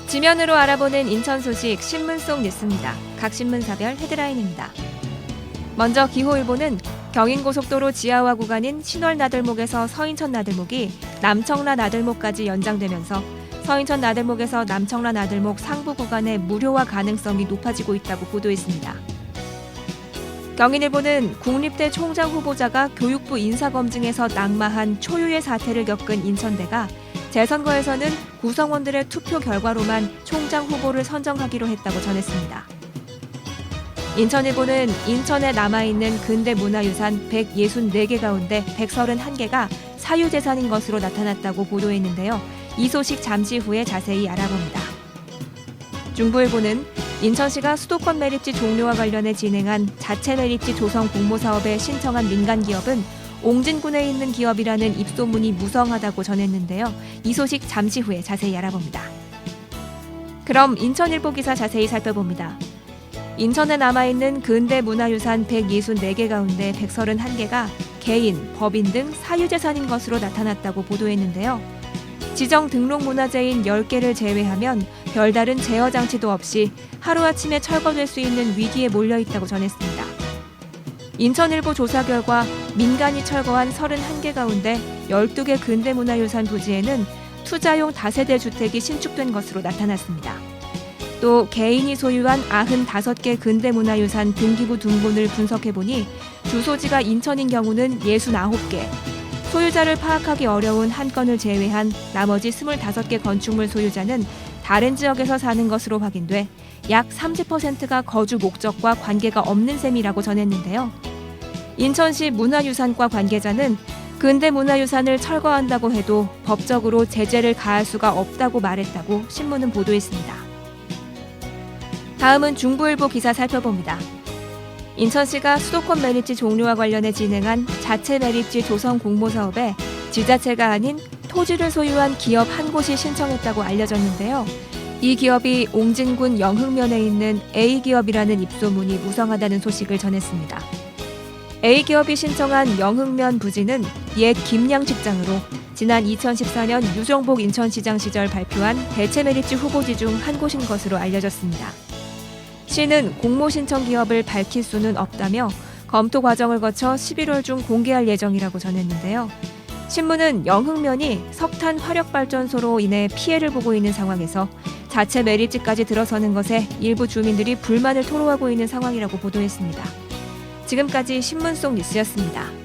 지면으로 알아보는 인천 소식 신문 속 뉴스입니다. 각 신문사별 헤드라인입니다. 먼저 기호일보는 경인고속도로 지하화 구간인 신월나들목에서 서인천 나들목이 남청라 나들목까지 연장되면서 서인천 나들목에서 남청라 나들목 상부 구간의 무료화 가능성이 높아지고 있다고 보도했습니다. 경인일보는 국립대 총장 후보자가 교육부 인사검증에서 낙마한 초유의 사태를 겪은 인천대가 재선거에서는 구성원들의 투표 결과로만 총장 후보를 선정하기로 했다고 전했습니다. 인천일보는 인천에 남아있는 근대문화유산 164개 가운데 131개가 사유재산인 것으로 나타났다고 보도했는데요. 이 소식 잠시 후에 자세히 알아봅니다. 중부일보는 인천시가 수도권 매립지 종료와 관련해 진행한 자체 매립지 조성 공모사업에 신청한 민간기업은 옹진군에 있는 기업이라는 입소문이 무성하다고 전했는데요. 이 소식 잠시 후에 자세히 알아봅니다. 그럼 인천일보 기사 자세히 살펴봅니다. 인천에 남아있는 근대문화유산 164개 가운데 131개가 개인, 법인 등 사유재산인 것으로 나타났다고 보도했는데요. 지정 등록문화재인 10개를 제외하면 별다른 제어장치도 없이 하루아침에 철거될 수 있는 위기에 몰려있다고 전했습니다. 인천일보 조사 결과 민간이 철거한 31개 가운데 12개 근대문화유산 부지에는 투자용 다세대 주택이 신축된 것으로 나타났습니다. 또 개인이 소유한 95개 근대문화유산 등기부 등본을 분석해보니 주소지가 인천인 경우는 69개, 소유자를 파악하기 어려운 한 건을 제외한 나머지 25개 건축물 소유자는 다른 지역에서 사는 것으로 확인돼 약 30%가 거주 목적과 관계가 없는 셈이라고 전했는데요. 인천시 문화유산과 관계자는 근대문화유산을 철거한다고 해도 법적으로 제재를 가할 수가 없다고 말했다고 신문은 보도했습니다. 다음은 중부일보 기사 살펴봅니다. 인천시가 수도권 매립지 종료와 관련해 진행한 자체 매립지 조성 공모사업에 지자체가 아닌 토지를 소유한 기업 한 곳이 신청했다고 알려졌는데요. 이 기업이 옹진군 영흥면에 있는 A기업이라는 입소문이 무성하다는 소식을 전했습니다. A기업이 신청한 영흥면 부지는 옛 김양식장으로 지난 2014년 유정복 인천시장 시절 발표한 대체 매립지 후보지 중 한 곳인 것으로 알려졌습니다. 시는 공모 신청 기업을 밝힐 수는 없다며 검토 과정을 거쳐 11월 중 공개할 예정이라고 전했는데요. 신문은 영흥면이 석탄 화력발전소로 인해 피해를 보고 있는 상황에서 자체 매립지까지 들어서는 것에 일부 주민들이 불만을 토로하고 있는 상황이라고 보도했습니다. 지금까지 신문 속 뉴스였습니다.